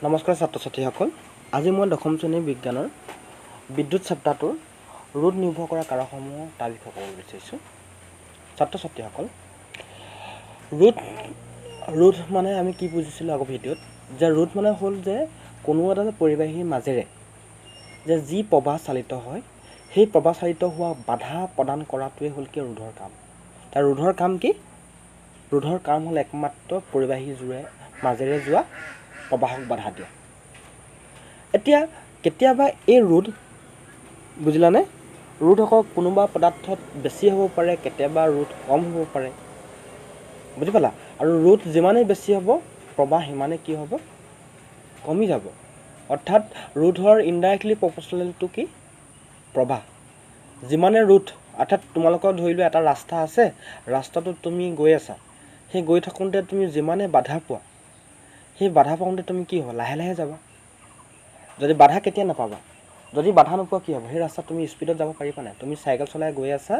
নমস্কাৰ ছাত্ৰ ছাত্ৰীসকল, আজি মই দশম শ্ৰেণীৰ বিজ্ঞানৰ বিদ্যুৎ চেপ্টাৰটোৰ ৰোধ নিৰ্ভৰ কৰা কাৰকসমূহ তাৰ বিষয়ে ক'ব বিচাৰিছোঁ। ছাত্ৰ ছাত্ৰীসকল, ৰোধ মানে আমি কি বুজিছিলোঁ আগৰ ভিডিঅ'ত, যে ৰোধ মানে হ'ল যে কোনো এটা পৰিবাহীৰ মাজেৰে যে যি প্ৰবাহ চালিত হয়, সেই প্ৰবাহ চালিত হোৱা বাধা প্ৰদান কৰাটোৱে হ'ল কি ৰোধৰ কাম। তাৰ ৰোধৰ কাম কি? ৰোধৰ কাম হ'ল একমাত্ৰ পৰিবাহীযোৰে মাজেৰে যোৱা প্ৰবাহক বাধা দিয়া। এতিয়া কেতিয়াবা এই ৰোধ বুজিলানে, ৰোধ আকৌ কোনোবা পদাৰ্থত বেছি হ'ব পাৰে, কেতিয়াবা ৰোধ কম হ'ব পাৰে, বুজি পালা? আৰু ৰোধ যিমানেই বেছি হ'ব প্ৰবাহ সিমানেই কি হ'ব, কমি যাব। অৰ্থাৎ ৰোধৰ ইনডাইৰেক্টলি প্ৰপৰ্চনেল টু কি প্ৰবাহ। যিমানে ৰোধ, অৰ্থাৎ তোমালোকৰ ধৰি লোৱা এটা ৰাস্তা আছে, ৰাস্তাটোত তুমি গৈ আছা, সেই গৈ থাকোঁতে তুমি যিমানে বাধা পোৱা, সেই বাধা পাওঁতে তুমি কি হ'ব, লাহে লাহে যাবা। যদি বাধা কেতিয়া নাপাবা, যদি বাধা নোপোৱা কি হ'ব, সেই ৰাস্তাত তুমি স্পীডত যাব পাৰিবা নাই? তুমি চাইকেল চলাই গৈ আছা,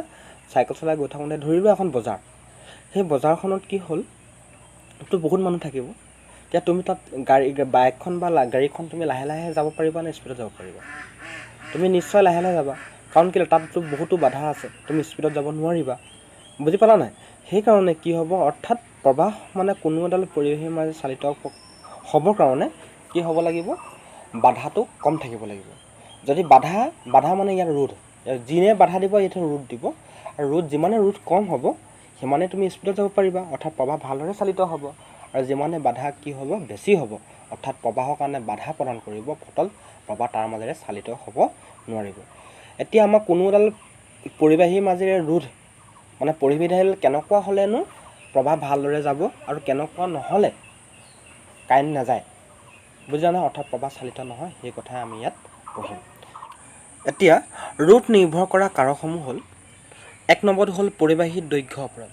চাইকেল চলাই গৈ থাকোঁতে ধৰি লোৱা এখন বজাৰ, সেই বজাৰখনত কি হ'ল, তো বহুত মানুহ থাকিব, এতিয়া তুমি তাত বাইকখন বা গাড়ীখন তুমি লাহে লাহে যাব পাৰিবা নে স্পীডত যাব পাৰিবা? তুমি নিশ্চয় লাহে লাহে যাবা, কাৰণ কেলৈ তাততো বহুতো বাধা আছে, তুমি স্পীডত যাব নোৱাৰিবা। বুজি পালা নাই? সেইকাৰণে কি হ'ব, অৰ্থাৎ প্ৰবাহ মানে কোনো এডাল পৰিবাহীৰ মাজে চালিত হ'বৰ কাৰণে কি হ'ব লাগিব, বাধাটো কম থাকিব লাগিব। যদি বাধা মানে ইয়াত ৰোধ, যিনে বাধা দিব ইয়াতে ৰোধ দিব, আৰু যিমানে ৰোধ কম হ'ব সিমানে তুমি স্পীডত যাব পাৰিবা, অৰ্থাৎ প্ৰবাহ ভালদৰে চালিত হ'ব। আৰু যিমানে বাধা কি হ'ব, বেছি হ'ব, অৰ্থাৎ প্ৰবাহৰ কাৰণে বাধা প্ৰদান কৰিব, ফলত প্ৰবাহ তাৰ মাজেৰে চালিত হ'ব নোৱাৰিব। এতিয়া আমাৰ কোনো এডাল পৰিবাহীৰ মাজেৰে ৰোধ মানে পৰিবাহীডাল কেনেকুৱা হ'লেনো প্ৰবাহ ভালদৰে যাব আৰু কেনেকুৱা নহ'লে কাৰেণ্ট নাযায়, বুজিলা নহয়? অৰ্থাৎ প্ৰবাহ চালিত নহয়, সেই কথাই আমি ইয়াত পঢ়িম। এতিয়া ৰোধ নিৰ্ভৰ কৰা কাৰকসমূহ হ'ল, এক নম্বৰটো হ'ল পৰিবাহীৰ দৈৰ্ঘ্য অপৰাধ।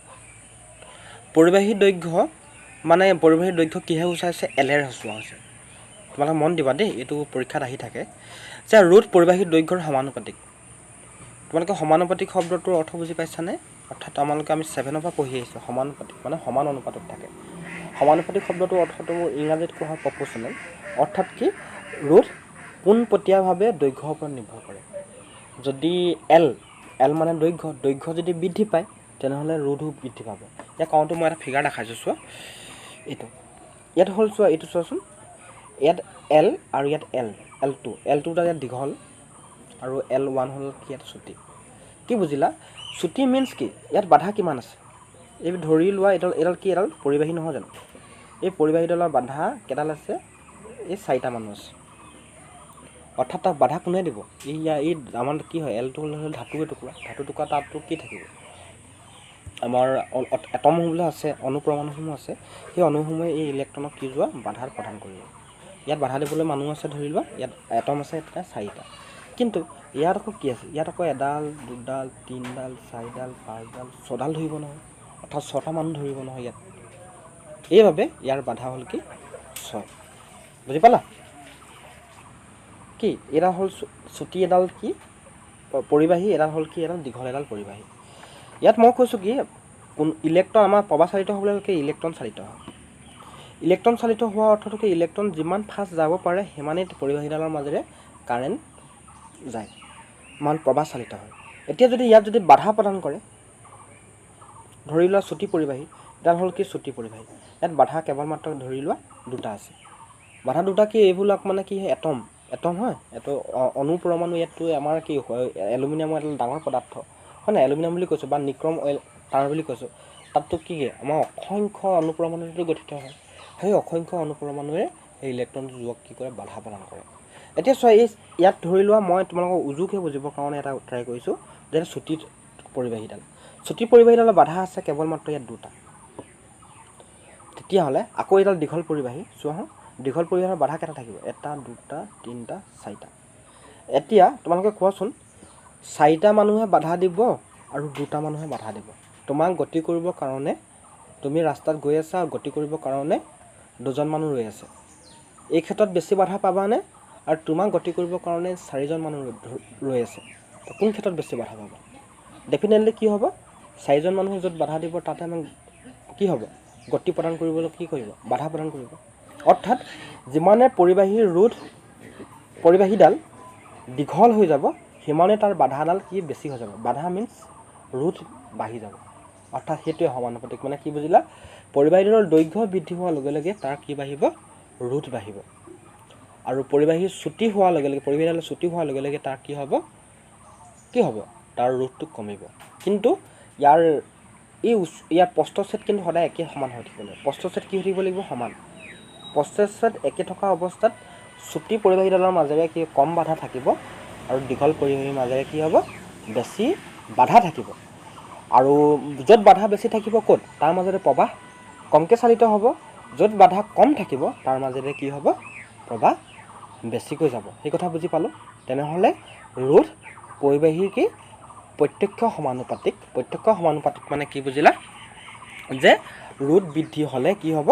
পৰিবাহীৰ দৈৰ্ঘ্য মানে পৰিবাহীৰ দৈৰ্ঘ্য কিহে সূচাইছে, এলেৰে সূচোৱা হৈছে। তোমালোকে মন দিবা দেই, এইটো পৰীক্ষাত আহি থাকে যে ৰোধ পৰিবাহীৰ দৈৰ্ঘ্যৰ সমানুপাতিক। তোমালোকে সমানুপাতিক শব্দটোৰ অৰ্থ বুজি পাইছানে? অৰ্থাৎ তোমালোকে আমি 7ৰ পৰা পঢ়ি আহিছোঁ, সমানুপাতিক মানে সমান অনুপাতত থাকে। সমানুপাতিক শব্দটোৰ অৰ্থটো ইংৰাজীত কোৱা হয় প্ৰপ'ৰ্চনেল। অৰ্থাৎ কি, ৰোধ পোনপটীয়াভাৱে দৈৰ্ঘ্যৰ ওপৰত নিৰ্ভৰ কৰে। যদি এল মানে দৈৰ্ঘ্য যদি বৃদ্ধি পায়, তেনেহ'লে ৰোধো বৃদ্ধি পাব। এতিয়া কওঁতে মই এটা ফিগাৰ দেখাইছোঁ, চোৱা এইটো, ইয়াত হ'ল চোৱা, এইটো চোৱাচোন, ইয়াত এল আৰু ইয়াত এল2 ইয়াত দীঘল আৰু L1 হ'ল কি ইয়াত চুটি। কি বুজিলা? চুটি মিনছ কি, ইয়াত বাধা কিমান আছে, এই ধৰি লোৱা এডাল কি, এডাল পৰিবাহী নহয় জানো? এই পৰিবাহীডালৰ বাধা কেইডাল আছে, এই 4টা মানুহ আছে। অৰ্থাৎ তাক বাধা কোনে দিব? এই আমাৰ কি হয়, এলটো হ'ল ধাতুৰ টুকুৰা, তাততো কি থাকিব, আমাৰ এটমসমূহ আছে, অণুপৰমাণুসমূহ আছে। সেই অণুসমূহে এই ইলেক্ট্ৰনক কি যোৱা বাধা প্ৰদান কৰিব। ইয়াত বাধা দিবলৈ মানুহ আছে, ধৰি লোৱা ইয়াত এটম আছে এটা 4টা। কিন্তু ইয়াত আকৌ কি আছে, ইয়াত আকৌ এডাল, দুডাল, 3ডাল, 4ডাল, 5ডাল, 6ডাল ধৰিব নহয়, অৰ্থাৎ 6টা মানুহ ধৰিব নহয় ইয়াত। এইবাবে ইয়াৰ বাধা হ'ল কি 6। বুজি পালা? কি এডাল হ'ল চুটি, এডাল কি পৰিবাহী, এডাল হ'ল কি এডাল দীঘল, এডাল পৰিবাহী। ইয়াত মই কৈছোঁ কি, ইলেক্ট্ৰন আমাৰ প্ৰবাহ চালিত হ'বলৈ কি ইলেক্ট্ৰন চালিত হয়। ইলেক্ট্ৰন চালিত হোৱাৰ অৰ্থটো কি, ইলেক্ট্ৰন যিমান ফাষ্ট যাব পাৰে সিমানেই পৰিবাহীডালৰ মাজেৰে কাৰেণ্ট যায়, মানে প্ৰবাহ চালিত হয়। এতিয়া ইয়াত যদি বাধা প্ৰদান কৰে, ধৰি লোৱা চুটি পৰিবাহী, এডাল হ'ল কি চুটি পৰিবাহী, ইয়াত বাধা কেৱল মাত্ৰ ধৰি লোৱা 2টা আছে। বাধা 2টা কি, এইবিলাক মানে কি এটম হয়, এইটো অণুপৰমাণু। ইয়াততো আমাৰ কি এলুমিনিয়ামৰ এডাল ডাঙৰ পদাৰ্থ হয় নাই, এলুমিনিয়াম বুলি কৈছোঁ বা নিক্ৰম অইল তাঁৰ বুলি কৈছোঁ। তাততো কি আমাৰ অসংখ্য অণুপৰমাণুটো গঠিত হয়। সেই অসংখ্য অণুপৰমাণুৱে সেই ইলেক্ট্ৰনটো যোগক কি কৰে, বাধা প্ৰদান কৰে। এতিয়া চোৱা, ইয়াত ধৰি লোৱা মই তোমালোকক উজুকে বুজিবৰ কাৰণে এটা ট্ৰাই কৰিছোঁ, যে চুটি পৰিবাহীডালৰ বাধা আছে কেৱল মাত্ৰ ইয়াত 2টা। তেতিয়াহ'লে আকৌ এডাল দীঘল পৰিবাহী চোৱা হওঁ, দীঘল পৰিবাহীৰ বাধা কেইটা থাকিব, 1, 2, 3, 4টা। এতিয়া তোমালোকে কোৱাচোন, 4টা মানুহে বাধা দিব আৰু 2টা মানুহে বাধা দিব। তোমাক গতি কৰিবৰ কাৰণে, তুমি ৰাস্তাত গৈ আছা, গতি কৰিবৰ কাৰণে 2জন মানুহ ৰৈ আছে, এই ক্ষেত্ৰত বেছি বাধা পাবানে? আৰু তোমাক গতি কৰিবৰ কাৰণে 4জন মানুহ ৰৈ আছে, কোন ক্ষেত্ৰত বেছি বাধা পাবা? ডেফিনেটলি কি হ'ব, 4জন মানুহে য'ত বাধা দিব তাতে আমাক কি হ'ব, গতি প্ৰদান কৰিবলৈ কি কৰিব, বাধা প্ৰদান কৰিব। অৰ্থাৎ যিমানে পৰিবাহীডাল দীঘল হৈ যাব সিমানে তাৰ বাধাডাল কি বেছি হৈ যাব। বাধা মিন্স ৰোধ বাঢ়ি যাব। অৰ্থাৎ সেইটোৱে সমানুপাতিক। মানে কি বুজিলা? পৰিবাহীডালৰ দৈৰ্ঘ্য বৃদ্ধি হোৱাৰ লগে লগে তাৰ কি বাঢ়িব? ৰোধ বাঢ়িব। আৰু পৰিবাহীৰ চুটি হোৱাৰ লগে লগে পৰিবাহীডালৰ চুটি হোৱাৰ লগে লগে তাৰ কি হ'ব? তাৰ ৰোধটো কমিব। কিন্তু ইয়াৰ প্ৰস্থচ্ছেদ কিন্তু সদায় একে সমান হৈ থাকিব লাগিব। প্ৰস্থচ্ছেদ কি হৈ থাকিব লাগিব? সমান। প্ৰস্থচ্ছেদ একে থকা অৱস্থাত চুটি পৰিবাহীডালৰ মাজেৰে কি কম বাধা থাকিব আৰু দীঘল পৰিবাহীৰ মাজেৰে কি হ'ব? বেছি বাধা থাকিব। আৰু য'ত বাধা বেছি থাকিব ক'ত? তাৰ মাজেৰে প্ৰবাহ কমকৈ চালিত হ'ব। য'ত বাধা কম থাকিব তাৰ মাজেৰে কি হ'ব? প্ৰবাহ বেছিকৈ যাব। সেই কথা বুজি পালোঁ। তেনেহ'লে ৰোধ পৰিবাহীৰ কি? প্ৰত্যক্ষ সমানুপাতিক। প্ৰত্যক্ষ সমানুপাতিক মানে কি বুজিলা? যে ৰোধ বৃদ্ধি হ'লে কি হ'ব?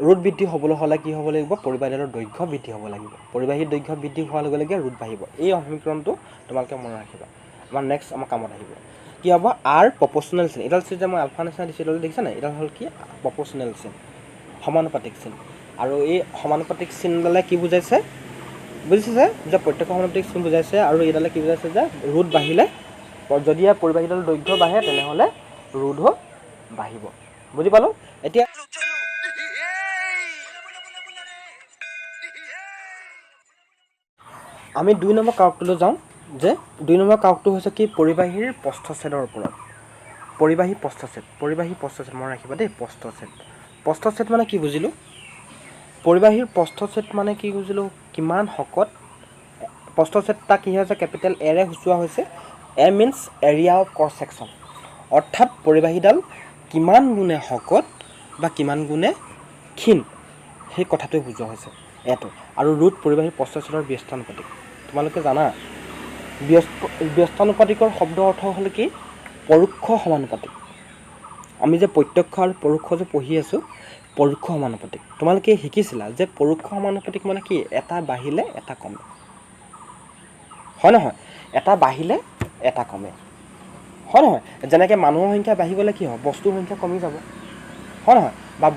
ৰোধ বৃদ্ধি হ'বলৈ হ'লে কি হ'ব লাগিব? পৰিবাহীডালৰ দৈৰ্ঘ্য বৃদ্ধি হ'ব লাগিব। পৰিবাহীৰ দৈৰ্ঘ্য বৃদ্ধি হোৱাৰ লগে লগে ৰোধ বাঢ়িব। এই সমীকৰণটো তোমালোকে মনত ৰাখিবা। আমাৰ নেক্সট আমাৰ কামত আহিব। কি হ'ব? আৰ প্ৰপ'ৰ্চনেল চিন। এডাল চিন যে মই আলফা নিচিনা দিছিলোঁ দেখিছা নাই? এডাল হ'ল কি? প্ৰপ'ৰ্চনেল চিন, সমানুপাতিক চিন। আৰু এই সমানুপাতিক চিনডালে কি বুজাইছে? বুজিছে যে প্ৰত্যক্ষ সমানুপাতিক চিন বুজাইছে। আৰু এইডালে কি বুজাইছে? যে ৰোধ বাঢ়িলে যদি ইয়াৰ পৰিবাহীডালৰ দৈৰ্ঘ্য বাঢ়ে তেনেহ'লে ৰোধো বাঢ়িব। বুজি পালোঁ? এতিয়া আমি 2 নম্বৰ কাৰকটোলৈ যাওঁ। যে 2 নম্বৰ কাৰকটো হৈছে কি? পৰিবাহীৰ প্ৰস্থচ্ছেদৰ ওপৰত। পৰিবাহী প্ৰস্থচ্ছেদ মনত ৰাখিবা দেই। প্ৰস্থচ্ছেদ মানে কি বুজিলোঁ? পৰিবাহীৰ প্ৰস্থচ্ছেদ মানে কি বুজিলোঁ? কিমান শকত প্ৰস্থচ্ছেদ তাক কি হৈছে? কেপিটেল এৰে সূচোৱা হৈছে। A means area of cross section. অৰ্থাৎ পৰিবাহীডাল কিমান গুণে শকত বা কিমান গুণে ক্ষীণ সেই কথাটোৱে বুজোৱা হৈছে এটো। আৰু ৰোধ পৰিবাহীৰ প্ৰস্থচ্ছেদৰ ব্যস্তানুপাতিক। তোমালোকে জানা ব্যস্তানুপাতিকৰ শব্দ অৰ্থ হ'ল কি? পৰোক্ষ সমানুপাতিক। আমি যে প্ৰত্যক্ষ আৰু পৰোক্ষ যে পঢ়ি আছোঁ, পৰোক্ষ সমানুপাতিক। তোমালোকে শিকিছিলা যে পৰোক্ষ সমানুপাতিক মানে কি? এটা বাঢ়িলে এটা কমে, হয় নহয়? এটা বাঢ়িলে এটা কমে, হয় নহয়? যেনেকৈ মানুহৰ সংখ্যা বাঢ়ি গ'লে কি হ'ব? বস্তুৰ সংখ্যা কমি যাব, হয় নহয়? বা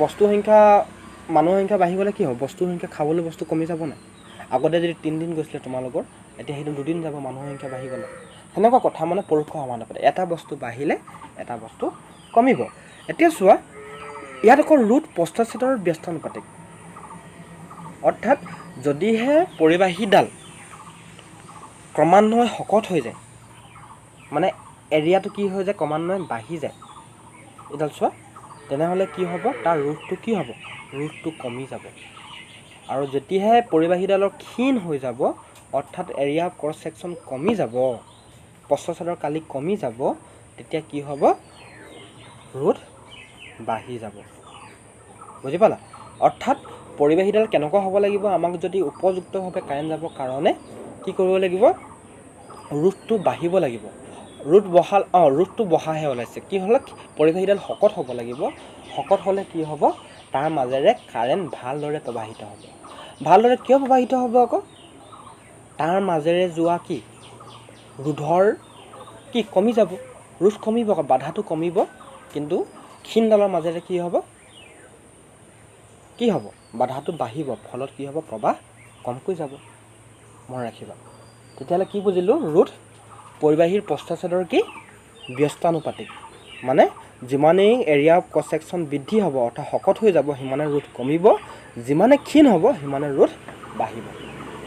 মানুহৰ সংখ্যা বাঢ়ি গ'লে কি হ'ব? বস্তুৰ সংখ্যা, খাবলৈ বস্তু কমি যাব নাই? আগতে যদি 3 দিন গৈছিলে তোমালোকৰ, এতিয়া সেইটো 2 দিন যাব মানুহৰ সংখ্যা বাঢ়ি গ'লে। সেনেকুৱা কথা মানে পৰোক্ষ সমানুপাতিক। এটা বস্তু বাঢ়িলে এটা বস্তু কমিব। এতিয়া চোৱা, ইয়াত আকৌ ৰোধ প্ৰস্থচ্ছেদৰ ব্যস্তানুপাতিক। অৰ্থাৎ যদিহে পৰিবাহীডাল ক্ৰমান্বয়ে শকত হৈ যায়, মানে এৰিয়াটো কি হৈ যায়? ক্ৰমান্বয়ে বাঢ়ি যায়। এইডাল চোৱা, তেনেহ'লে কি হ'ব? তাৰ ৰোধটো কি হ'ব? ৰোধটো কমি যাব। আৰু যেতিয়াহে পৰিবাহীডালৰ ক্ষীণ হৈ যাব, অৰ্থাৎ এৰিয়া অফ ক্ৰছ ছেকশ্যন কমি যাব, প্ৰস্থচ্ছেদৰ কালি কমি যাব, তেতিয়া কি হ'ব? ৰোধ বাঢ়ি যাব। বুজি পালা? অৰ্থাৎ পৰিবাহীডাল কেনেকুৱা হ'ব লাগিব? আমাক যদি উপযুক্তভাৱে কাৰেণ্ট যাবৰ কাৰণে কি কৰিব লাগিব? ৰোধটো বাঢ়িব লাগিব। ৰোধটো বঢ়াহে ওলাইছে। কি হ'লে? পৰিবাহীডাল শকত হ'ব লাগিব। শকত হ'লে কি হ'ব? তাৰ মাজেৰে কাৰেণ্ট ভালদৰে প্ৰবাহিত হ'ব। ভালদৰে কিয় প্ৰবাহিত হ'ব আকৌ? তাৰ মাজেৰে যোৱা কি? ৰোধৰ কি কমি যাব? ৰোধ কমিব আকৌ, বাধাটো কমিব। কিন্তু ক্ষীণডালৰ মাজেৰে কি হ'ব? বাধাটো বাঢ়িব। ফলত কি হ'ব? প্ৰবাহ কমকৈ যাব। মনত ৰাখিবা। তেতিয়াহ'লে কি বুজিলোঁ? ৰোধ পৰিবাহীৰ প্ৰস্থচ্ছেদৰ কি? ব্যস্তানুপাতিক। মানে যিমানেই এৰিয়া অফ ক্ৰছ ছেকশ্যন বৃদ্ধি হ'ব, অৰ্থাৎ শকত হৈ যাব, সিমানে ৰোধ কমিব। যিমানে ক্ষীণ হ'ব সিমানে ৰোধ বাঢ়িব।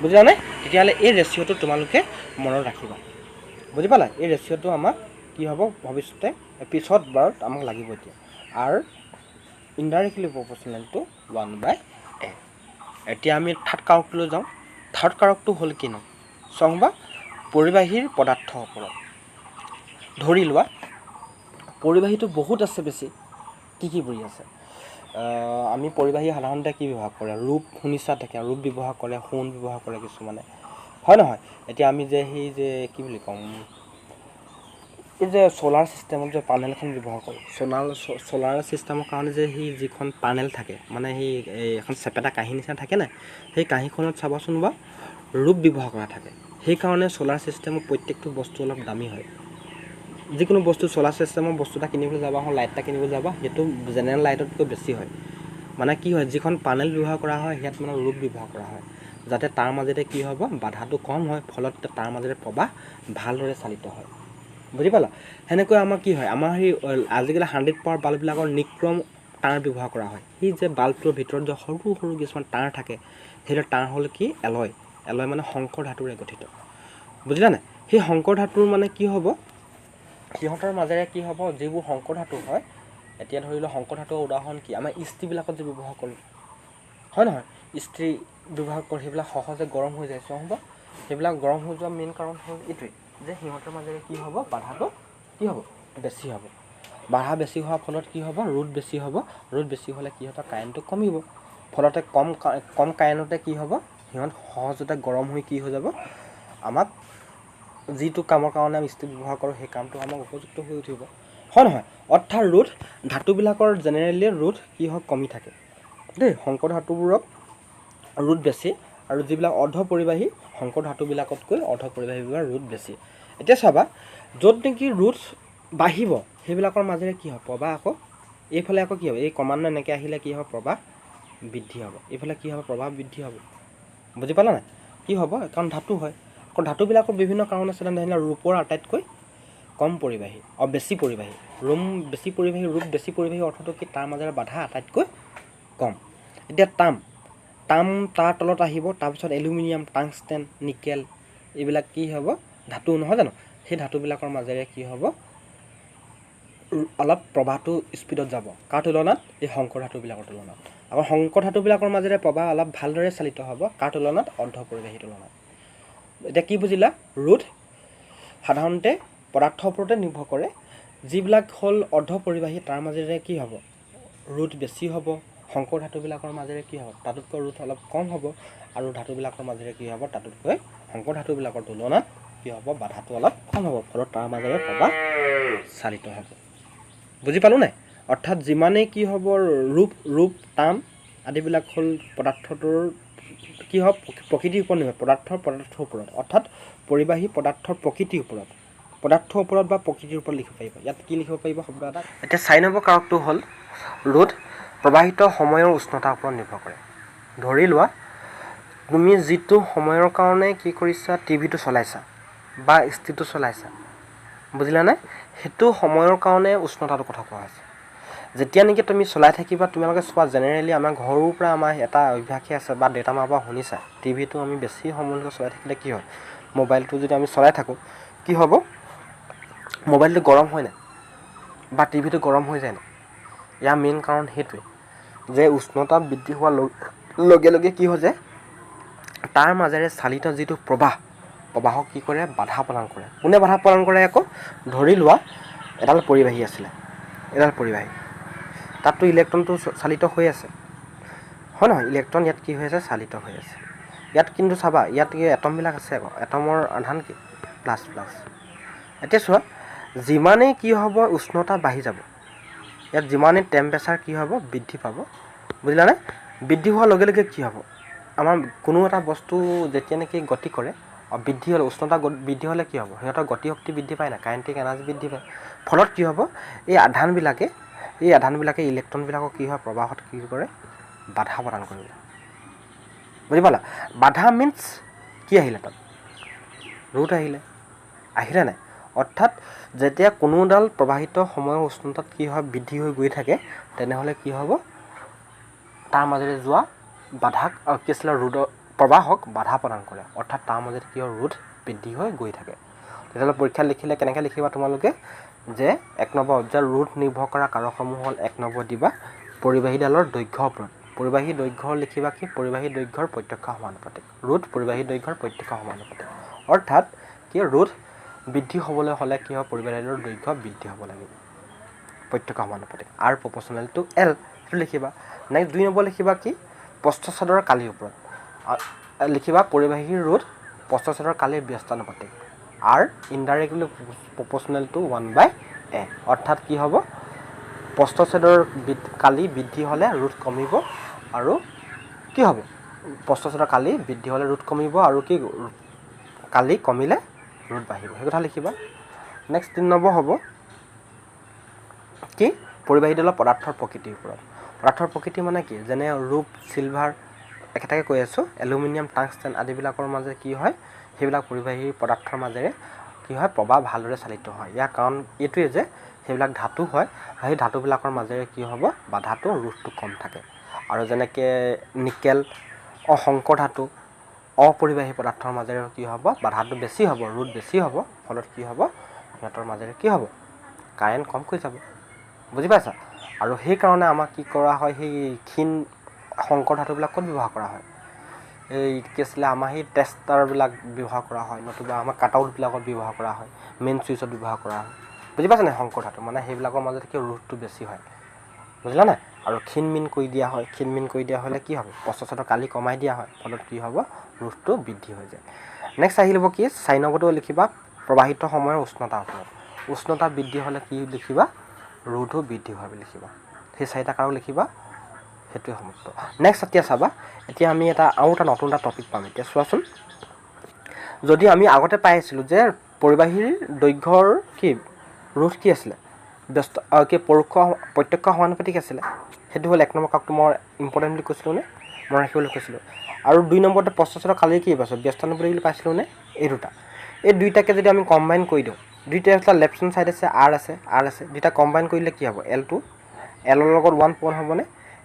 বুজিলানে? তেতিয়াহ'লে এই ৰেচিঅ'টো তোমালোকে মনত ৰাখিবা। বুজি পালা? এই ৰেচিঅ'টো আমাক কি হ'ব? ভৱিষ্যতে পিছত বাৰত আমাক লাগিব। এতিয়া আৰ ইনডাইৰেক্টলি প্ৰপ'ৰ্চনেল টু 1/a। এতিয়া আমি থাৰ্ড কাৰকটোলৈ যাওঁ। থাৰ্ড কাৰকটো হ'ল কিনো? চাওঁ পৰিবাহীৰ পদাৰ্থৰ ওপৰত। ধৰি লোৱা পৰিবাহীটো বহুত আছে বেছি। কি পৰি আছে? আমি পৰিবাহী সাধাৰণতে কি ব্যৱহাৰ কৰে? ৰূপ শুনিছা থাকে, ৰূপ ব্যৱহাৰ কৰে, সোণ ব্যৱহাৰ কৰে কিছুমানে, হয় নহয়? এতিয়া আমি যে সেই যে কি বুলি ক'ম, এই যে ছ'লাৰ ছিষ্টেমত যে পানেলখন ব্যৱহাৰ কৰোঁ, ছ'লাৰ ছিষ্টেমৰ কাৰণে যে সেই যিখন পানেল থাকে, মানে সেই এখন চেপেটা কাঁহী নিচিনা থাকে নাই, সেই কাঁহীখনত চাবাচোন বা ৰূপ ব্যৱহাৰ কৰা থাকে। সেইকাৰণে ছ'লাৰ ছিষ্টেমৰ প্ৰত্যেকটো বস্তু অলপ দামী হয়। যিকোনো বস্তু ছ'লাৰ ছিষ্টেমৰ বস্তু এটা কিনিবলৈ যাবা, লাইট এটা কিনিবলৈ যাবা, সেইটো জেনেৰেল লাইটতকৈ বেছি হয়। মানে কি হয়, যিখন পানেল ব্যৱহাৰ কৰা হয় ইয়াত মানে ৰুট ব্যৱহাৰ কৰা হয়, যাতে তাৰ মাজতে কি হ'ব, বাধাটো কম হয়, ফলত তাৰ মাজতে প্ৰবাহ ভালদৰে চালিত হয়। বুজি পালা? সেনেকৈ আমাৰ কি হয়, আমাৰ সেই আজিকালি 100 পাৱাৰ বাল্ববিলাকৰ নিক্ৰম তাঁৰ ব্যৱহাৰ কৰা হয়। সেই যে বাল্বটোৰ ভিতৰত যে সৰু সৰু কিছুমান তাঁৰ থাকে, সেইটো তাঁৰ হ'ল কি, এলয় মানে শংকৰ ধাতুৰে গঠিত। বুজিলা নাই? সেই শংকৰ ধাতুৰ মানে কি হ'ব, সিহঁতৰ মাজেৰে কি হ'ব, যিবোৰ শংকৰ ধাতু হয়, এতিয়া ধৰি লওক শংকৰ ধাতুৰ উদাহৰণ কি, আমাৰ ইস্ত্ৰিবিলাকত যে ব্যৱহাৰ কৰোঁ, হয় নহয়, ইস্ত্ৰি ব্যৱহাৰ কৰোঁ, সেইবিলাক সহজে গৰম হৈ যায়, হ'ব। সেইবিলাক গৰম হৈ যোৱা মেইন কাৰণ হ'ল এইটোৱে যে সিহঁতৰ মাজেৰে কি হ'ব, বাধাটো কি হ'ব, বেছি হ'ব। বাধা বেছি হোৱাৰ ফলত কি হ'ব, ৰোধ বেছি হ'ব। ৰোধ বেছি হ'লে কি হ'ব, কাৰেণ্টটো কমিব। ফলতে কম কাৰেণ্টতে কি হ'ব, সিহঁত সহজতে গৰম হৈ কি হৈ যাব, আমাক যিটো কামৰ কাৰণে আমি ইস্ত্ৰি ব্যৱহাৰ কৰোঁ সেই কামটো আমাক উপযুক্ত হৈ উঠিব, হয় নহয়? অৰ্থাৎ ৰোধ ধাতুবিলাকৰ জেনেৰেলি ৰোধ কি হয়, কমি থাকে দেই। শংকৰ ধাতুবোৰত ৰোধ বেছি, আৰু যিবিলাক অৰ্ধ পৰিবাহী শংকৰ ধাতুবিলাকতকৈ অৰ্ধ পৰিবাহীবোৰৰ ৰোধ বেছি। এতিয়া চাবা, য'ত নেকি ৰোধ বাঢ়িব সেইবিলাকৰ মাজেৰে কি হয়, প্ৰবাহ আকৌ এইফালে আকৌ কি হ'ব, এই ক্ৰমান্বয়ে এনেকৈ আহিলে কি হ'ব, প্ৰবাহ বৃদ্ধি হ'ব। এইফালে কি হ'ব, প্ৰবাহ বৃদ্ধি হ'ব। বুজি পালা নাই? কি হ'ব, কাৰণ ধাতু হয়। আকৌ ধাতুবিলাকৰ বিভিন্ন কাৰণ আছে, যেনে ৰূপৰ আটাইতকৈ কম পৰিবাহী বেছি পৰিবাহী, বেছি পৰিবাহী, ৰূপ বেছি পৰিবাহী অৰ্থটো কি, তাৰ মাজেৰে বাধা আটাইতকৈ কম। এতিয়া তাম তাৰ তলত আহিব, তাৰপিছত এলুমিনিয়াম, টাংষ্টেন, নিকেল, এইবিলাক কি হ'ব, ধাতু নহয় জানো? সেই ধাতুবিলাকৰ মাজেৰে কি হ'ব, অলপ প্ৰবাহটো স্পীডত যাব। কাৰ তুলনাত, এই শংকৰ ধাতুবিলাকৰ তুলনাত। আকৌ শংকৰ ধাতুবিলাকৰ মাজেৰে প্ৰবাহ অলপ ভালদৰে চালিত হ'ব, কাৰ তুলনাত, অৰ্ধ পৰিবাহীৰ তুলনাত। এতিয়া কি বুজিলা? ৰোধ সাধাৰণতে পদাৰ্থৰ ওপৰতে নিৰ্ভৰ কৰে। যিবিলাক হ'ল অৰ্ধ পৰিবাহী তাৰ মাজেৰে কি হ'ব, ৰোধ বেছি হ'ব। শংকৰ ধাতুবিলাকৰ মাজেৰে কি হ'ব, তাতোতকৈ ৰোধ অলপ কম হ'ব। আৰু ধাতুবিলাকৰ মাজেৰে কি হ'ব, তাতোতকৈ শংকৰ ধাতুবিলাকৰ তুলনাত কি হ'ব, বাধাটো অলপ কম হ'ব, ফলত তাৰ মাজেৰে প্ৰবাহ চালিত হ'ব। বুজি পালোঁ নাই? অৰ্থাৎ যিমানেই কি হ'ব, ৰূপ তাম আদিবিলাক হ'ল পদাৰ্থটোৰ কি হ'ব, প্ৰকৃতিৰ ওপৰত নিৰ্ভৰ, পদাৰ্থৰ ওপৰত, অৰ্থাৎ পৰিবাহী পদাৰ্থৰ প্ৰকৃতিৰ ওপৰত, বা প্ৰকৃতিৰ ওপৰত লিখিব পাৰিব। ইয়াত কি লিখিব পাৰিব, শব্দ এটা। এতিয়া 4 নম্বৰ কাৰকটো হ'ল ৰোধ প্ৰবাহিত সময়ৰ উষ্ণতাৰ ওপৰত নিৰ্ভৰ কৰে। ধৰি লোৱা, তুমি যিটো সময়ৰ কাৰণে কি কৰিছা, টিভিটো চলাইছা বা ইস্ত্ৰিটো চলাইছা, বুজিলানে? সেইটো সময়ৰ কাৰণে উষ্ণতাটোৰ কথা কোৱা হৈছে। যেতিয়া নেকি তুমি চলাই থাকিবা, তোমালোকে চোৱা, জেনেৰেলি আমাৰ ঘৰৰ পৰা আমাৰ এটা অভ্যাসে আছে, বা দেউতা মাৰ পৰা শুনিছা, টিভিটো আমি বেছি সময়লৈকে চলাই থাকিলে কি হয়, মোবাইলটো যদি আমি চলাই থাকোঁ, কি হ'ব, মোবাইলটো গৰম হয় নাই, বা টিভিটো গৰম হৈ যায় নাই? ইয়াৰ মেইন কাৰণ সেইটোৱে যে উষ্ণতা বৃদ্ধি হোৱাৰ লগে লগে কি হৈ যায়, তাৰ মাজেৰে চালিত যিটো প্ৰবাহক কি কৰে, বাধা প্ৰদান কৰে। কোনে বাধা প্ৰদান কৰে আকৌ? ধৰি লোৱা, এডাল পৰিবাহী আছিলে, তাততো ইলেক্ট্ৰনটো চালিত হৈ আছে, হয় নহয়? ইলেক্ট্ৰন ইয়াত কি হৈ আছে, চালিত হৈ আছে। ইয়াত কিন্তু চাবা, ইয়াত কি এটমবিলাক আছে আকৌ, এটমৰ আধান কি, প্লাছ। এতিয়া চোৱা, যিমানেই কি হ'ব, উষ্ণতা বাঢ়ি যাব, ইয়াত যিমানেই টেম্পাৰেচাৰ কি হ'ব, বৃদ্ধি পাব, বুজিলানে? বৃদ্ধি হোৱাৰ লগে লগে কি হ'ব, আমাৰ কোনো এটা বস্তু যেতিয়া নেকি গতি কৰে, বৃদ্ধি হ'লে, উষ্ণতা বৃদ্ধি হ'লে কি হ'ব, সিহঁতৰ গতি শক্তি বৃদ্ধি পায় নাই, কাইনেটিক এনাৰ্জি বৃদ্ধি পায়। ফলত কি হ'ব, এই আধানবিলাকে ইলেক্ট্ৰনবিলাকক কি হয়, প্ৰবাহত কি কৰে, বাধা প্ৰদান কৰিব। বুজি পালা? বাধা মিনছ কি আহিলে, তাত ৰোধ আহিলে নাই? অৰ্থাৎ যেতিয়া কোনোডাল প্ৰবাহিত সময়ৰ উষ্ণতাত কি হয়, বৃদ্ধি হৈ গৈ থাকে, তেনেহ'লে কি হ'ব, তাৰ মাজেৰে যোৱা বাধাক কি আছিলে, প্ৰবাহক বাধা প্ৰদান কৰে। অৰ্থাৎ তাৰ মাজত কি হয়, ৰোধ বৃদ্ধি হৈ গৈ থাকে। তেতিয়াহ'লে পৰীক্ষাত লিখিলে কেনেকৈ লিখিবা তোমালোকে, যে 1 নম্বৰ যে ৰোধ নিৰ্ভৰ কৰা কাৰকসমূহ হ'ল, 1 নম্বৰ দিবা পৰিবাহীডালৰ দৈৰ্ঘ্যৰ ওপৰত। পৰিবাহী দৈৰ্ঘ্য লিখিবা কি, পৰিবাহী দৈৰ্ঘ্যৰ প্ৰত্যক্ষ সমানুপাতিক। ৰোধ পৰিবাহী দৈৰ্ঘ্যৰ প্ৰত্যক্ষ সমানুপাতিক। অৰ্থাৎ কি, ৰোধ বৃদ্ধি হ'বলৈ হ'লে কি হয়, পৰিবাহীডালৰ দৈৰ্ঘ্য বৃদ্ধি হ'ব লাগিব, প্ৰত্যক্ষ সমানুপাতিক, R proportional to L, সেইটো লিখিবা। নেক্সট 2 নম্বৰ লিখিবা কি, প্ৰস্থচ্ছেদৰ কালিৰ ওপৰত লিখিবা পৰিবাহীৰ ৰোধ প্ৰস্থচ্ছেদৰ কালিৰ ব্যস্তানুপাতিক, R indirectly proportional to 1/a। অৰ্থাৎ কি হ'ব, প্ৰস্থচ্ছেদৰ কালি বৃদ্ধি হ'লে ৰোধ কমিব, আৰু কি হ'ব, প্ৰস্থচ্ছেদৰ কালি বৃদ্ধি হ'লে ৰোধ কমিব, আৰু কি, কালি কমিলে ৰোধ বাঢ়িব, সেই কথা লিখিবা। নেক্সট 3 নম্বৰ হ'ব কি, পৰিবাহীডালৰ পদাৰ্থৰ প্ৰকৃতিৰ ওপৰত। পদাৰ্থৰ প্ৰকৃতি মানে কি, যেনে ৰূপ, চিলভাৰ, একেটাকে কৈ আছোঁ, এলুমিনিয়াম, টাংষ্টেন আদিবিলাকৰ মাজে কি হয়, সেইবিলাক পৰিবাহী পদাৰ্থৰ মাজেৰে কি হয়, প্ৰবাহ ভালদৰে চালিত হয়। ইয়াৰ কাৰণ এইটোৱে যে সেইবিলাক ধাতু হয়, সেই ধাতুবিলাকৰ মাজেৰে কি হ'ব, বাধাটো ৰোধটো কম থাকে। আৰু যেনেকৈ নিকেল, শংকৰ ধাতু, অপৰিবাহী পদাৰ্থৰ মাজেৰে কি হ'ব, বাধাটো বেছি হ'ব, ৰোধ বেছি হ'ব, ফলত কি হ'ব, সিহঁতৰ মাজেৰে কি হ'ব, কাৰেণ্ট কমকৈ যাব। বুজি পাইছা? আৰু সেইকাৰণে আমাক কি কৰা হয়, সেই ক্ষীণ শংকৰ ধাতুবিলাক ক'ত ব্যৱহাৰ কৰা হয়, এই কি আছিলে আমাৰ সেই টেষ্টাৰবিলাক ব্যৱহাৰ কৰা হয়, নতুবা আমাৰ কাটআউটবিলাকত ব্যৱহাৰ কৰা হয়, মেইন চুইচত ব্যৱহাৰ কৰা হয়। বুজি পাইছা নাই? শংকৰ ধাতু মানে সেইবিলাকৰ মাজত কি ৰোধটো বেছি হয়। বুজিলা নাই? আৰু ক্ষীণমিন কৰি দিয়া হয়, ক্ষীণমিন কৰি দিয়া হ'লে কি হ'ব, প্ৰচেছৰটো কালি কমাই দিয়া হয়, ফলত কি হ'ব, ৰোধটো বৃদ্ধি হৈ যায়। নেক্সট আহি ল'ব কি, 4 নম্বৰটো লিখিবা প্ৰবাহিত সময়ৰ উষ্ণতা ওপৰত। উষ্ণতা বৃদ্ধি হ'লে কি লিখিবা, ৰোধো বৃদ্ধি হয় বুলি লিখিবা। সেই 4টা কাৰক লিখিবা, সেইটোৱে সমাপ্ত। নেক্সট এতিয়া চাবা, এতিয়া আমি আৰু এটা নতুন এটা টপিক পাম। এতিয়া চোৱাচোন, যদি আমি আগতে পাই আছিলোঁ যে পৰিবাহীৰ দৈৰ্ঘ্যৰ কি ৰোধ কি আছিলে, প্ৰত্যক্ষ সমানুপাতিক আছিলে। সেইটো হ'ল 1 নম্বৰ কাৰকটো মই ইম্পৰ্টেণ্ট বুলি কৈছিলোঁ নে, মই ৰাখিবলৈ কৈছিলোঁ। আৰু 2 নম্বৰতে প্ৰচেছৰ কালি কি পাইছোঁ, ব্যস্তানুপাতিক বুলি পাইছিলোঁ নে, এই দুটা। এই দুইটাকে যদি আমি কম্বাইন কৰি দিওঁ, দুইটা লেফ্ট হেণ্ড চাইড আছে, আৰ আছে, দুইটা কম্বাইন কৰিলে কি হ'ব, এলটো এলৰ লগত 1 পূৰণ হ'বনে,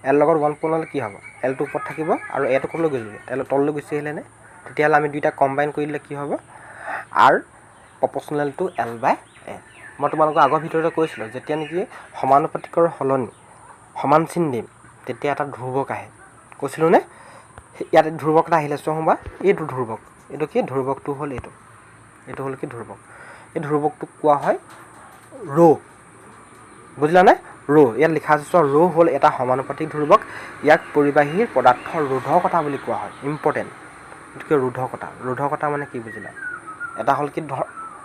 এল লগত 1 পূৰণ হ'লে কি হ'ব, এলটো ওপৰত থাকিব আৰু এটো ক'লৈ গৈছিলে, এল তললৈ গুচি আহিলেনে, তেতিয়াহ'লে আমি দুইটা কম্বাইন কৰি দিলে কি হ'ব, আৰ প্ৰপ'ৰ্চনেল টু এল বাই এ। মই তোমালোকৰ আগৰ ভিতৰতে কৈছিলোঁ, যেতিয়া নেকি সমানুপাতিকৰ সলনি সমান চিন দিম, তেতিয়া এটা ধ্ৰুৱক আহে, কৈছিলোঁ নে। ইয়াত ধ্ৰুৱক এটা আহিলে চোৱা বা, এইটো ধ্ৰুৱক, এইটো কি ধ্ৰুৱকটো হ'ল এইটো হ'ল কি ধ্ৰুৱক। এই ধ্ৰুৱকটোক কোৱা হয় ৰৌ। বুজিলা নে, ৰৌ। ইয়াত লিখা আছে চোৱা, ৰৌ হ'ল এটা সমানুপাতিক ধ্ৰুৱক। ইয়াক পৰিবাহীৰ পদাৰ্থৰ ৰোধকতা বুলি কোৱা হয়। ইম্পৰ্টেণ্ট, গতিকে ৰোধকতা মানে কি বুজিলা, এটা হ'ল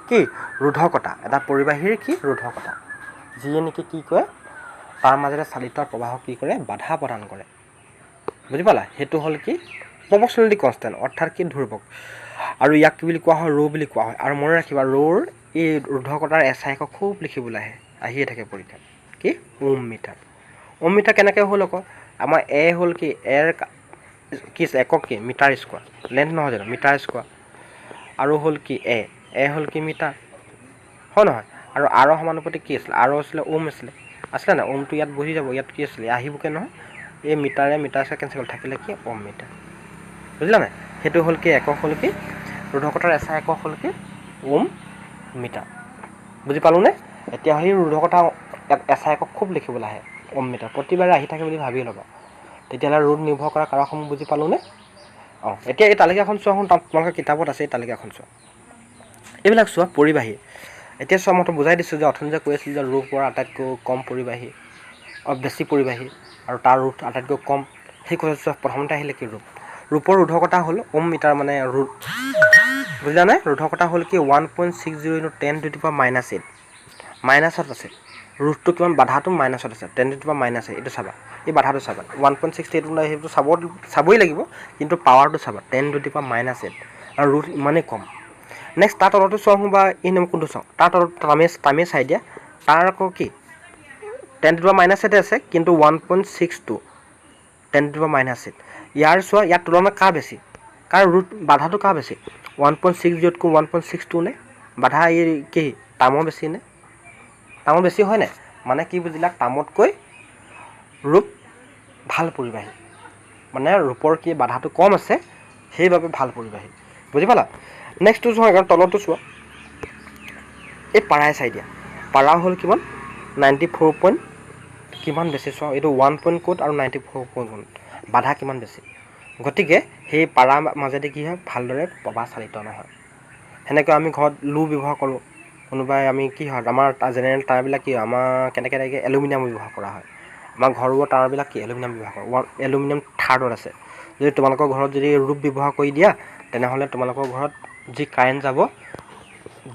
কি ৰোধকতা, এটা পৰিবাহীৰ কি ৰোধকতা, যিয়ে নেকি কি কয়, তাৰ মাজেৰে চালিত প্ৰবাহক কি কৰে, বাধা প্ৰদান কৰে। বুজি পালা, সেইটো হ'ল কি প্ৰপ'ৰ্চনেলিটি কনষ্টেণ্ট, অৰ্থাৎ কি ধ্ৰুৱক। আৰু ইয়াক কি বুলি কোৱা হয়, ৰৌ বুলি কোৱা হয়। আৰু মনত ৰাখিবা, ৰৌৰ এই ৰোধকতাৰ SI একক খুব লিখিবলৈ আহিয়ে থাকে পৰীক্ষাত, কি ওম মিটাৰ। ওম মিটাৰ কেনেকৈ হ'ল আকৌ, আমাৰ এ হ'ল কি, এৰ কি একক কি মিটাৰ স্কোৱাৰ, লেন্থ নহয় জানো, মিটাৰ স্কোৱাৰ। আৰু হ'ল কি এ হ'ল কি মিটাৰ, হয় নহয়। আৰু আৰৰ সমানুপাতিক কি আছিলে, আৰৰ আছিলে ওম আছিলে নাই, ওমটো ইয়াত বহি যাব, ইয়াত কি আছিলে আহিবকৈ নহয়, এই মিটাৰে কেঞ্চেল থাকিলে কি ওম মিটাৰ। বুজিলা নাই, সেইটো হ'ল কি একক, হ'ল কি ৰোধকতাৰ SI একক হ'ল কি ওম মিটাৰ। বুজি পালোঁনে। এতিয়া সেই ৰোধকতা SI একক খুব লিখিবলৈ আহে, ওম মিটাৰ প্ৰতিবাৰে আহি থাকে বুলি ভাবি ল'বা, তেতিয়াহ'লে ৰোধ নিৰ্ভৰ কৰা কাৰকসমূহ বুজি পালোঁনে। এতিয়া এই তালিকাখন চোৱা, তোমালোকৰ কিতাপত আছে এই তালিকাখন চোৱা, এইবিলাক চোৱা পৰিবাহী। এতিয়া চোৱা, মই বুজাই দিছোঁ যে অথনি যে কৈ আছিলোঁ যে ৰূপ পৰা আটাইতকৈ কম পৰিবাহী, বেছি পৰিবাহী, আৰু তাৰ ৰোধ আটাইতকৈ কম। সেই কথা চোৱা, প্ৰথমতে আহিলে কি ৰূপৰ ৰোধকতা হ'ল ওম মিটাৰ, মানে ৰোধ, বুজিলা নাই। ৰোধকতা হ'ল কি 1.60 × 10⁻⁻8, মাইনাছত আছে। ৰোধটো কিমান, বাধাটো মাইনাছত আছে, 10⁻⁻8, এইটো চাবা, এই বাধাটো চাবা, 1.60 এইটো নাই, সেইটো চাবই লাগিব, কিন্তু পাৱাৰটো চাবা 10⁻⁻8, আৰু ৰোধ ইমানেই কম। নেক্সট তাৰ তলতো চোৱা বা এই নম্বৰ কোনটো চাওঁ, তাৰ তলত টামেই চাই দিয়া, তাৰ আকৌ কি 10⁻⁻8 আছে, কিন্তু 1.62 10⁻⁻8। ইয়াৰ চোৱা, ইয়াৰ তুলনাত কাৰ বেছি, কাৰ ৰোধ বাধাটো কাৰ বেছি, 1.60তকৈ 1.62 নে, বাধা এই কি তামৰ বেছি নে, তামৰ বেছি হয় নাই, মানে কি বুজিলা, তামতকৈ ৰূপ ভাল পৰিবাহী, মানে ৰূপৰ কি বাধাটো কম আছে, সেইবাবে ভাল পৰিবাহী। বুজি পালা। নেক্সটটো চোৱা, তলতো চোৱা, এই পাৰাই চাই দিয়া, পাৰা হ'ল কিমান 94 কিমান বেছি চোৱা, এইটো 1 ক'ত আৰু 94 বাধা কিমান বেছি, গতিকে সেই পাৰা মাজেদি কি হয়, ভালদৰে প্ৰবাহ চালিত নহয়। সেনেকৈ আমি ঘৰত লো ব্যৱহাৰ কৰোঁ, কোনোবাই আমি কি হয়, আমাৰ জেনেৰেল তাঁৰবিলাক কি হয়, আমাৰ কেনেকৈ এলুমিনিয়াম ব্যৱহাৰ কৰা হয়, আমাৰ ঘৰুৱা তাঁৰবিলাক কি এলুমিনিয়াম ব্যৱহাৰ কৰোঁ, এলুমিনিয়াম থাৰ্ডত আছে। যদি তোমালোকৰ ঘৰত যদি ৰূপ ব্যৱহাৰ কৰি দিয়া, তেনেহ'লে তোমালোকৰ ঘৰত যি কাৰেণ্ট যাব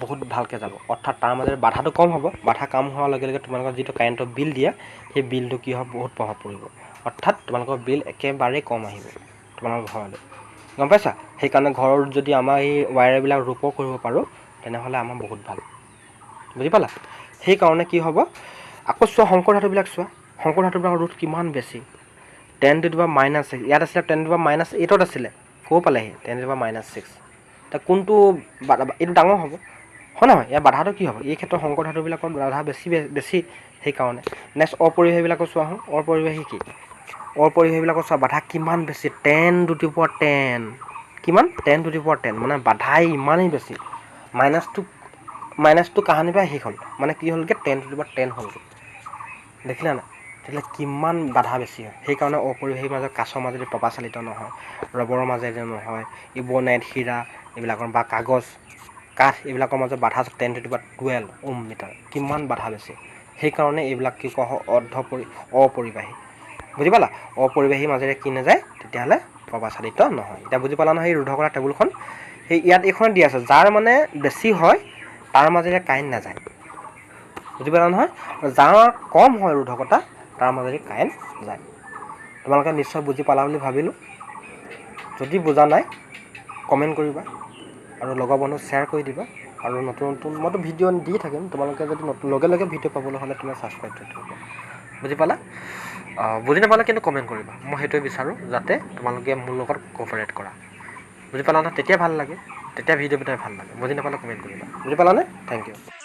বহুত ভালকৈ যাব, অৰ্থাৎ তাৰ মাজেৰে বাধাটো কম হ'ব, বাধা কম হোৱাৰ লগে লগে তোমালোকৰ যিটো কাৰেণ্টৰ বিল দিয়া, সেই বিলটো কি হ'ব, বহুত প্ৰভাৱ পৰিব, অৰ্থাৎ তোমালোকৰ বিল একেবাৰেই কম আহিব তোমালোকৰ ঘৰলৈ, গম পাইছা। সেইকাৰণে ঘৰত যদি আমাৰ এই ৱায়াৰবিলাক ৰূপৰ কৰিব পাৰোঁ, তেনেহ'লে আমাৰ বহুত ভাল। বুজি পালা। সেইকাৰণে কি হ'ব, আকৌ চোৱা শংকৰ ধাতুবিলাক চোৱা, শংকৰ ধাতুবিলাকৰ ৰুট কিমান বেছি 10 টু দি পাৱাৰ -6 ইয়াত আছিলে 10 টু দি পাৱাৰ -8 আছিলে ক'ব পালেহি 10 টু দি পাৱাৰ -6 এতিয়া কোনটো এইটো ডাঙৰ হ'ব হয় নহয় ইয়াৰ বাধাটো কি হ'ব এই ক্ষেত্ৰত শংকৰ ধাতুবিলাকৰ বাধা বেছি সেইকাৰণে নেক্সট অপৰিবাহীবিলাকৰ চোৱা হওঁ অপৰিবাহী কি অপৰিবাহীবিলাকৰ চোৱা বাধা কিমান বেছি 10 টু দি পাৱাৰ 10 কিমান 10 টু দি পাৱাৰ 10 মানে বাধাই ইমানেই বেছি মাইনাছটো কাহানিৰ পৰা শেষ হ'ল মানে কি হ'লগৈ 10 টু দি পাৱাৰ 10 হ'লগৈ দেখিলা নাই তেতিয়াহ'লে কিমান বাধা বেছি হয় সেইকাৰণে অপৰিবাহীৰ মাজত কাছৰ মাজেদি প্ৰবাহ চালিত নহয় ৰবৰৰ মাজেদি নহয় ইবনাইট হীৰা এইবিলাকৰ বা কাগজ কাঠ এইবিলাকৰ মাজত বাধা 10 to the power 12 ohm meter কিমান বাধা বেছি সেইকাৰণে এইবিলাক কি কোৱা হয় অপৰিবাহী বুজি পালা অপৰিবাহীৰ মাজেৰে কি নাযায় তেতিয়াহ'লে প্ৰবাহ চালিত নহয় এতিয়া বুজি পালা নহয় এই ৰোধ কৰা টেবুলখন সেই ইয়াত এইখন দি আছে যাৰ মানে বেছি হয় তাৰ মাজেৰে কাৰেণ্ট নাযায় বুজি পালা নহয় যাৰ কম হয় ৰোধকতা তাৰ মাজেৰে কাৰেণ্ট যায় তোমালোকে নিশ্চয় বুজি পালা বুলি ভাবিলোঁ যদি বুজা নাই কমেণ্ট কৰিবা আৰু লগৰ বন্ধুক শ্বেয়াৰ কৰি দিবা আৰু নতুন মইতো ভিডিঅ' দি থাকিম তোমালোকে যদি লগে লগে ভিডিঅ' পাবলৈ হ'লে তুমি ছাবস্ক্ৰাইব কৰি থ'বা বুজি পালা বুজি নাপালে কিন্তু কমেণ্ট কৰিবা মই সেইটোৱে বিচাৰোঁ যাতে তোমালোকে মোৰ লগত কোঅপাৰেট কৰা বুজি পালা নহয় তেতিয়া ভাল লাগে তেতিয়া ভিডিঅ' বিটাই ভাল লাগে বুজি নাপালে কমেণ্ট কৰিবা বুজি পালানে থেংক ইউ